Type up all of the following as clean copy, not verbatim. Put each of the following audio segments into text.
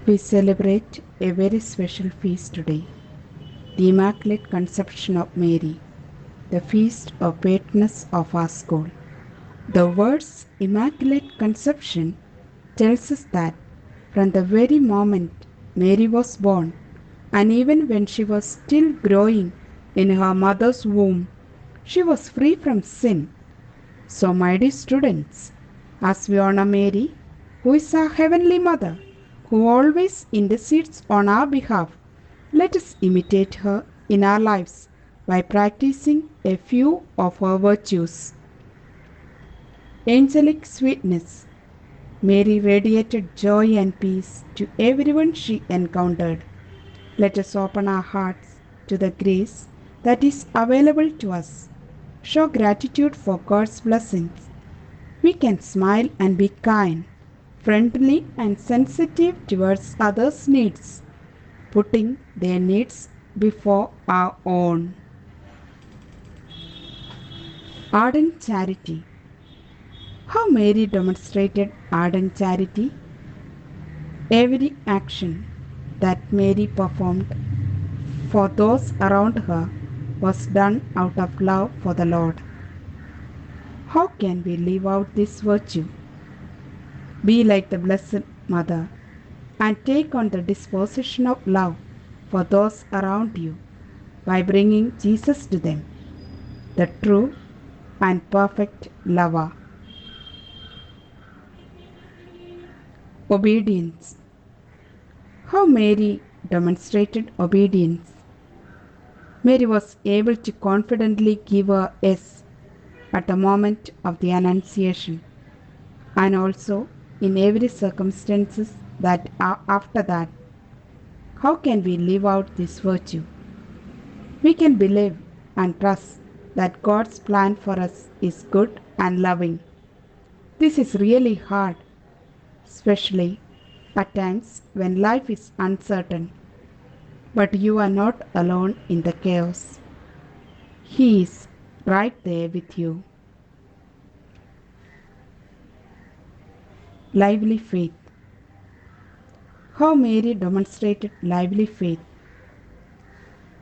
We celebrate a very special feast today, the Immaculate Conception of Mary, the feast of patroness of our school. The words Immaculate Conception tells us that from the very moment Mary was born, and even when she was still growing in her mother's womb, she was free from sin. So, my dear students, as we honor Mary, who is our Heavenly Mother, who always intercedes on our behalf, let us imitate her in our lives by practicing a few of her virtues. Angelic sweetness. Mary radiated joy and peace to everyone she encountered. Let us open our hearts to the grace that is available to us. Show gratitude for God's blessings. We can smile and be kind, friendly, and sensitive towards others' needs, putting their needs before our own. Ardent charity. How Mary demonstrated ardent charity. Every action that Mary performed for those around her was done out of love for the Lord. How can we live out this virtue? Be like the Blessed Mother and take on the disposition of love for those around you by bringing Jesus to them, the true and perfect lover. Obedience. How Mary demonstrated obedience. Mary was able to confidently give a yes at the moment of the Annunciation and also in every circumstances that are after that. How can we live out this virtue? We can believe and trust that God's plan for us is good and loving. This is really hard, especially at times when life is uncertain. But you are not alone in the chaos. He is right there with you. Lively faith. How Mary demonstrated lively faith.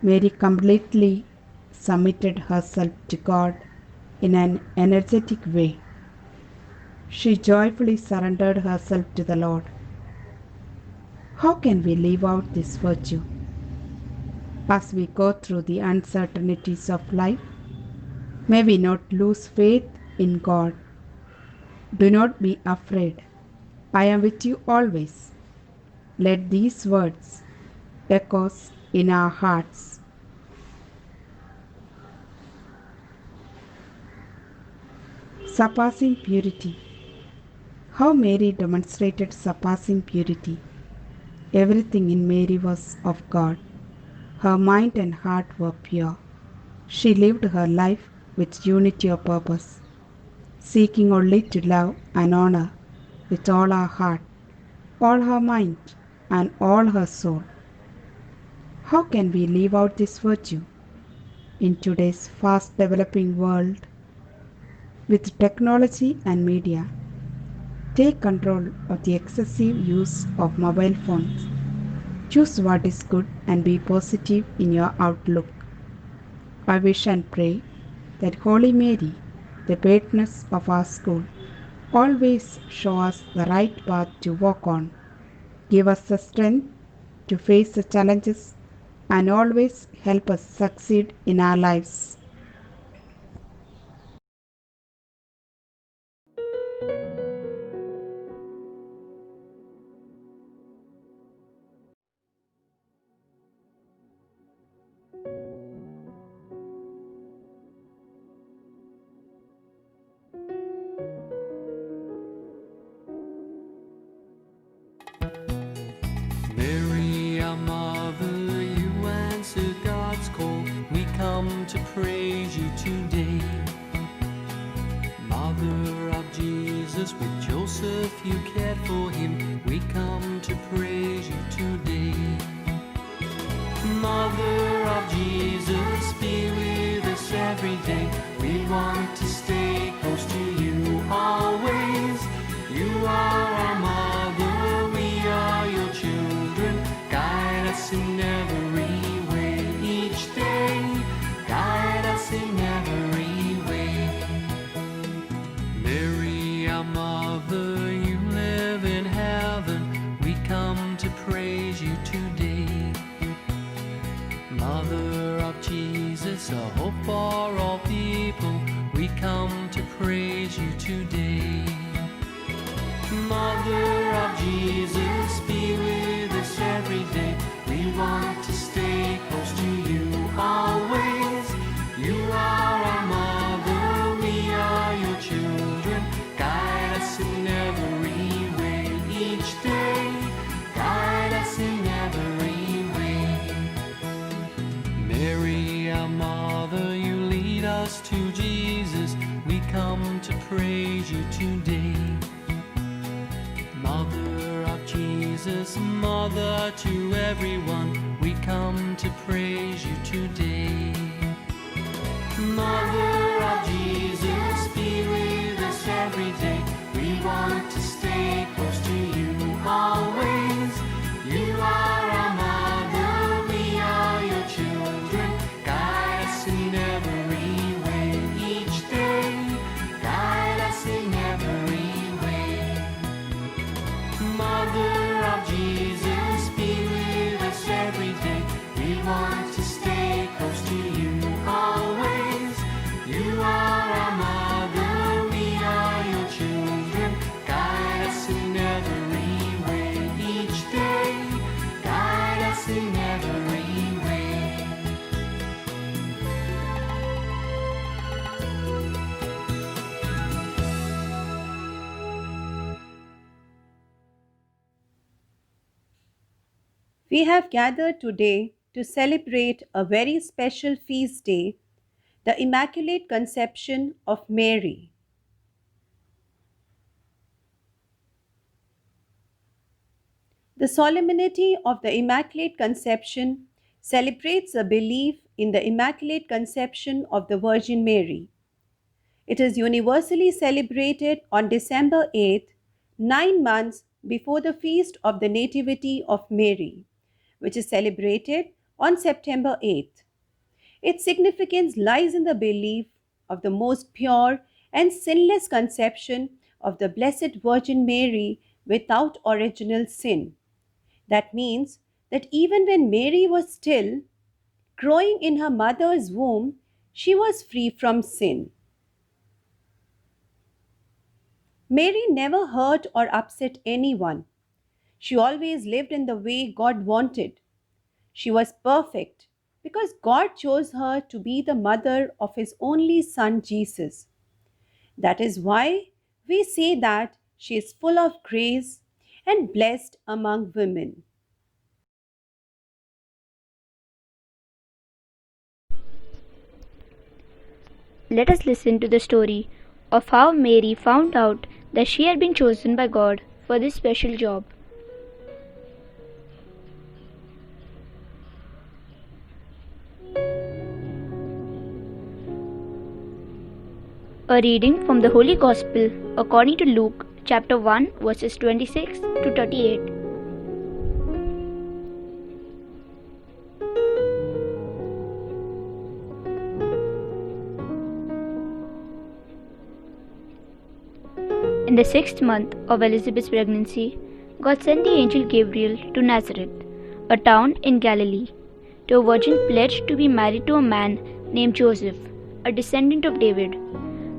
Mary completely submitted herself to God in an energetic way. She joyfully surrendered herself to the Lord. How can we live out this virtue? As we go through the uncertainties of life, may we not lose faith in God. Do not be afraid. I am with you always. Let these words echo in our hearts. Surpassing purity. How Mary demonstrated surpassing purity. Everything in Mary was of God. Her mind and heart were pure. She lived her life with unity of purpose, seeking only to love and honor with all her heart, all her mind, and all her soul. How can we live out this virtue? In today's fast developing world, with technology and media, take control of the excessive use of mobile phones. Choose what is good and be positive in your outlook. I wish and pray that Holy Mary, the patroness of our school, always show us the right path to walk on, give us the strength to face the challenges, and always help us succeed in our lives. Mary, our mother, you answer God's call. We come to praise you today. Mother of Jesus, with Joseph you cared for him. We come to praise you today. Mother of Jesus, be with us every day. We want to stay close to you always. You are our mother, we are your children. Jesus, a hope for all people, we come to praise you today. Mother of Jesus, be with us every day. We want to stay close to you always. You are our mother, we are your children. Guide us in every way each day. Guide us in every way. Mary, our mother, you lead us to Jesus. We come to praise you today. Mother of Jesus, mother to everyone, we come to praise you today. Mother of Jesus, be with us every day. We want to stay close to you always. You are our mother, we are your children. Guide us in every way each day. Guide us in every way. Mother of Jesus, be with us every day. We want to stay close to you always. You are our mother, we are your children. Guide us in every way each day. Guide us in every way. We have gathered today to celebrate a very special feast day, the Immaculate Conception of Mary. The solemnity of the Immaculate Conception celebrates a belief in the Immaculate Conception of the Virgin Mary. It is universally celebrated on December 8th, 9 months before the feast of the Nativity of Mary, which is celebrated on September 8th. Its significance lies in the belief of the most pure and sinless conception of the Blessed Virgin Mary without original sin. That means that even when Mary was still growing in her mother's womb, she was free from sin. Mary never hurt or upset anyone. She always lived in the way God wanted. She was perfect because God chose her to be the mother of His only Son, Jesus. That is why we say that she is full of grace and blessed among women. Let us listen to the story of how Mary found out that she had been chosen by God for this special job. A reading from the Holy Gospel according to Luke chapter 1 verses 26 to 38. In the 6th month of Elizabeth's pregnancy, God sent the angel Gabriel to Nazareth, a town in Galilee, to a virgin pledged to be married to a man named Joseph, a descendant of David.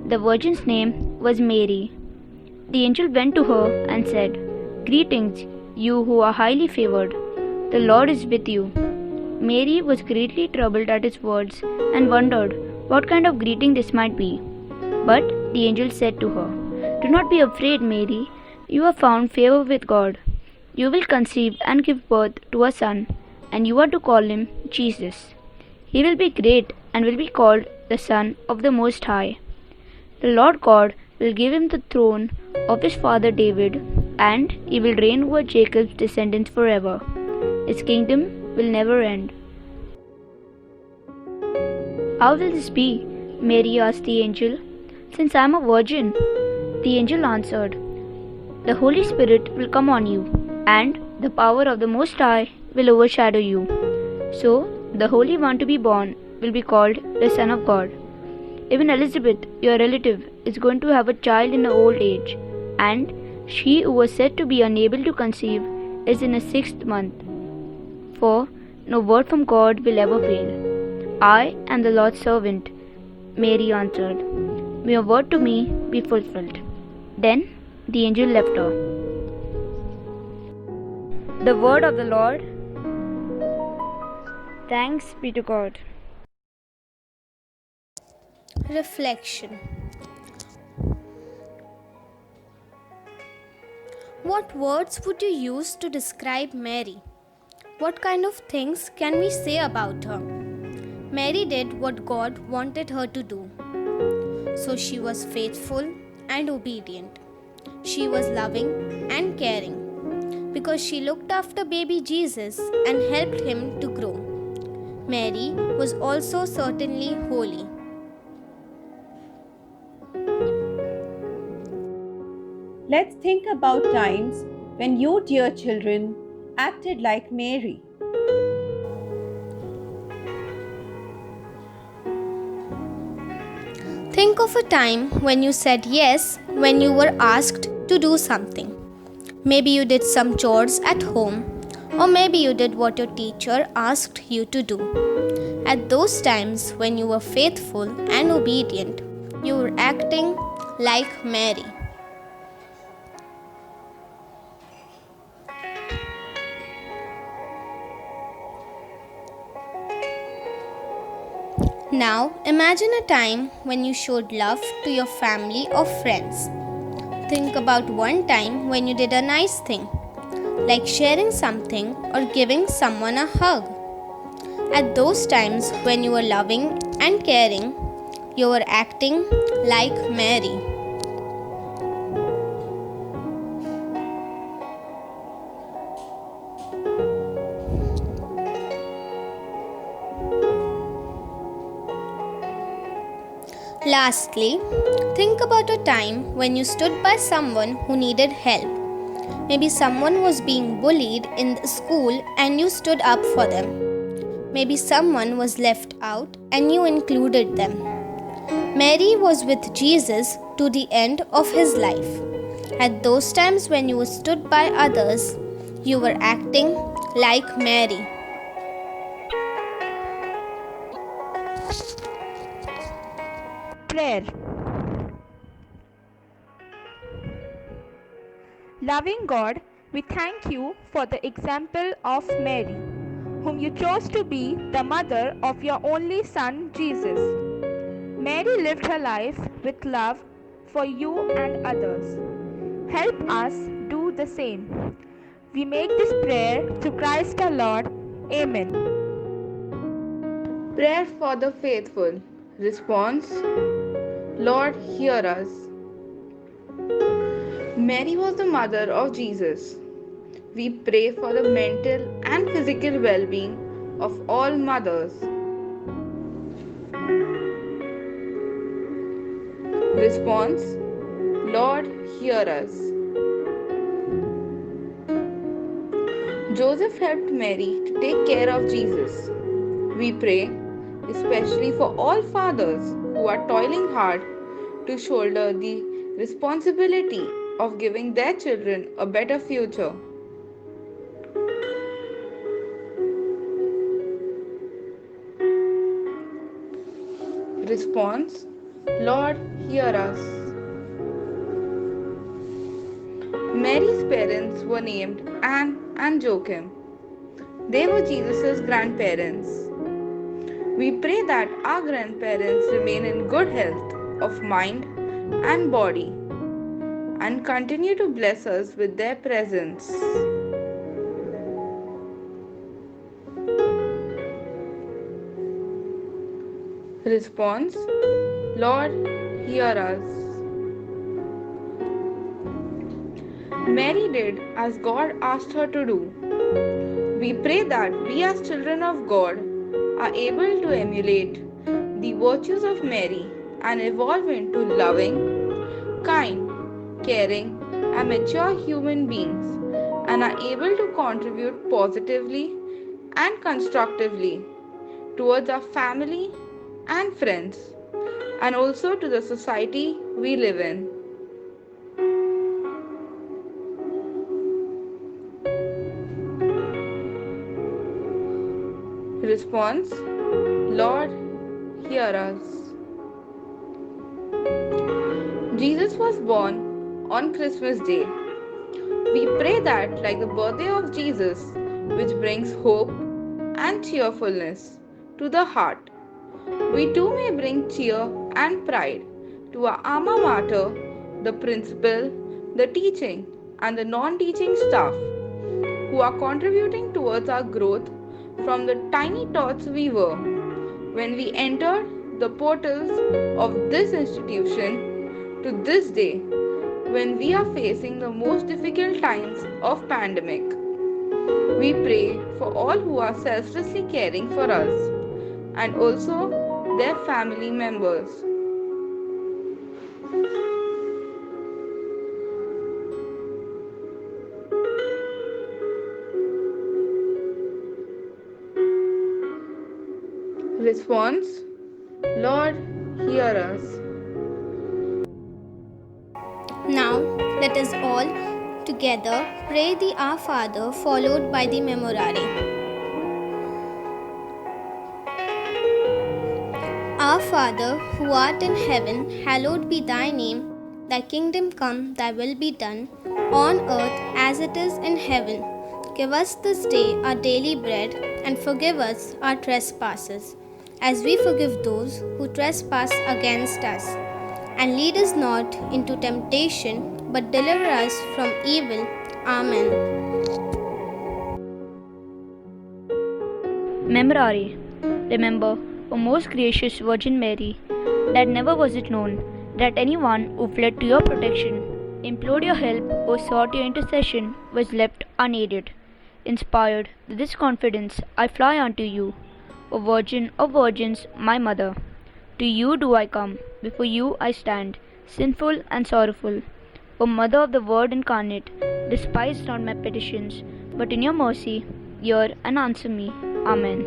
The virgin's name was Mary. The angel went to her and said, "Greetings, you who are highly favored. The Lord is with you." Mary was greatly troubled at his words and wondered what kind of greeting this might be. But the angel said to her, "Do not be afraid, Mary. You have found favor with God. You will conceive and give birth to a son, and you are to call him Jesus. He will be great and will be called the Son of the Most High. The Lord God will give him the throne of his father David, and he will reign over Jacob's descendants forever. His kingdom will never end." "How will this be?" Mary asked the angel, "since I am a virgin?" The angel answered, "The Holy Spirit will come on you, and the power of the Most High will overshadow you. So, the Holy One to be born will be called the Son of God. Even Elizabeth, your relative, is going to have a child in her old age, and she who was said to be unable to conceive is in her 6th month. For no word from God will ever fail. I am the Lord's servant. Mary answered, May your word to me be fulfilled. Then the angel left her. The word of the Lord. Thanks be to God. Reflection. What words would you use to describe Mary? What kind of things can we say about her? Mary did what God wanted her to do. So she was faithful and obedient. She was loving and caring because she looked after baby Jesus and helped him to grow. Mary was also certainly holy. Let's think about times when you, dear children, acted like Mary. Think of a time when you said yes when you were asked to do something. Maybe you did some chores at home, or maybe you did what your teacher asked you to do. At those times when you were faithful and obedient, you were acting like Mary. Now, imagine a time when you showed love to your family or friends. Think about one time when you did a nice thing, like sharing something or giving someone a hug. At those times when you were loving and caring, you were acting like Mary. Lastly, think about a time when you stood by someone who needed help. Maybe someone was being bullied in the school and you stood up for them. Maybe someone was left out and you included them. Mary was with Jesus to the end of his life. At those times when you stood by others, you were acting like Mary. Prayer. Loving God, we thank you for the example of Mary, whom you chose to be the mother of your only Son, Jesus. Mary lived her life with love for you and others. Help us do the same. We make this prayer through Christ our Lord. Amen. Prayer for the faithful. Response: Lord, hear us. Mary was the mother of Jesus. We pray for the mental and physical well being of all mothers. Response: Lord, hear us. Joseph helped Mary to take care of Jesus. We pray especially for all fathers who are toiling hard to shoulder the responsibility of giving their children a better future. Response: Lord, hear us. Mary's parents were named Anne and Joachim. They were Jesus' grandparents. We pray that our grandparents remain in good health of mind and body and continue to bless us with their presence. Response: Lord, hear us. Mary did as God asked her to do. We pray that we, as children of God, are able to emulate the virtues of Mary and evolve into loving, kind, caring, and mature human beings, and are able to contribute positively and constructively towards our family and friends, and also to the society we live in. Response: Lord, hear us. Jesus was born on Christmas Day. We pray that, like the birthday of Jesus, which brings hope and cheerfulness to the heart, we too may bring cheer and pride to our alma mater, the principal, the teaching, and the non teaching staff who are contributing towards our growth from the tiny tots we were when we entered the portals of this institution to this day when we are facing the most difficult times of pandemic. We pray for all who are selflessly caring for us and also their family members. Response: Lord, hear us. Now, let us all together pray the Our Father followed by the Memorare. Our Father, who art in heaven, hallowed be thy name. Thy kingdom come, thy will be done, on earth as it is in heaven. Give us this day our daily bread, and forgive us our trespasses, as we forgive those who trespass against us. And lead us not into temptation, but deliver us from evil. Amen. Memorare. Remember, O most gracious Virgin Mary, that never was it known that anyone who fled to your protection, implored your help, or sought your intercession was left unaided. Inspired with this confidence, I fly unto you, O Virgin of Virgins, my Mother. To you do I come, before you I stand, sinful and sorrowful. O Mother of the Word incarnate, despise not my petitions, but in your mercy hear and answer me. Amen.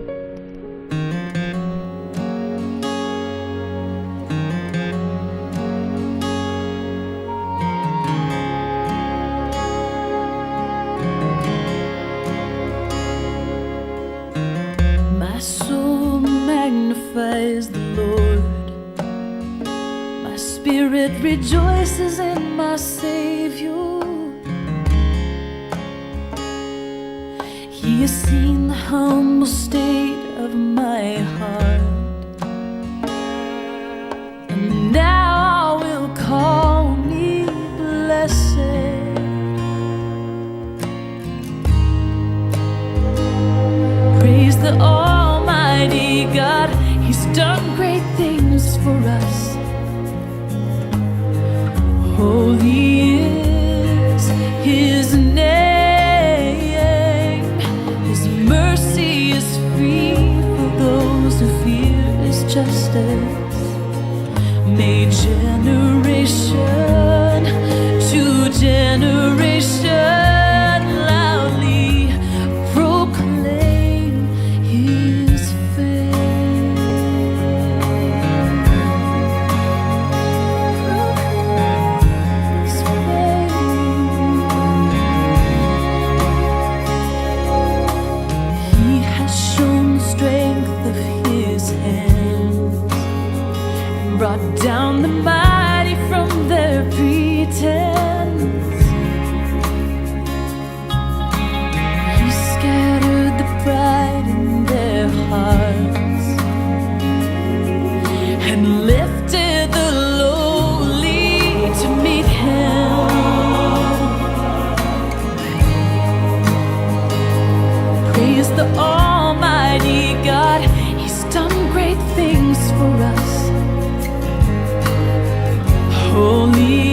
My soul magnifies the Lord. My spirit rejoices in my Savior. He has seen the humble state of my heart, and now will call me blessed. Praise the Almighty God, He's done great things for us. Holy is His name. His mercy is free for those who fear His justice. May generation to generation loudly proclaim His fame. His fame. He has shown the strength of His hands and brought down the mighty from their pretense. He scattered the pride in their hearts and lifted the lowly to meet Him. Praise the Almighty God, He's done great things for us. Holy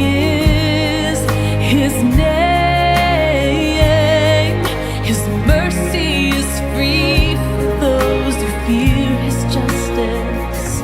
is His name. His mercy is free for those who fear His justice.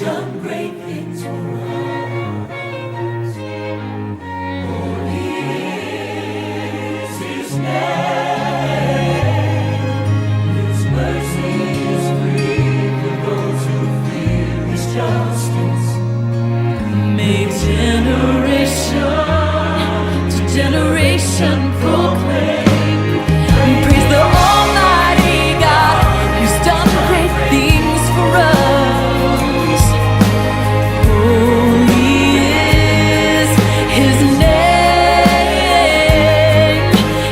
done great things for us. Holy is His name. His mercy is free for those who fear His justice. May generation to generation proclaim, praise the Almighty God who's done great things for us. Holy is His name.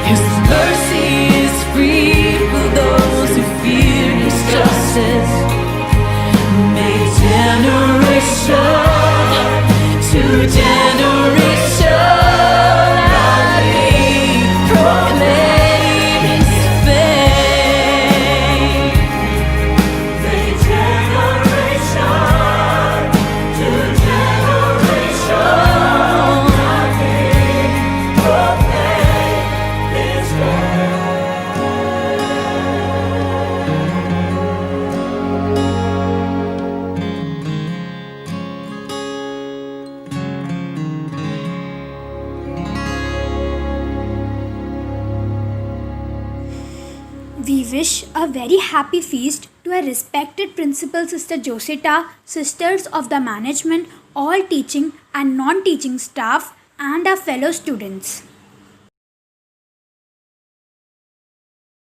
His mercy is free for those who fear His justice. May generation to generation proclaim His fame. May generation to generation proclaim His fame. We wish a very happy feast to our respected Principal Sister Josita, sisters of the management, all teaching and non-teaching staff, and our fellow students.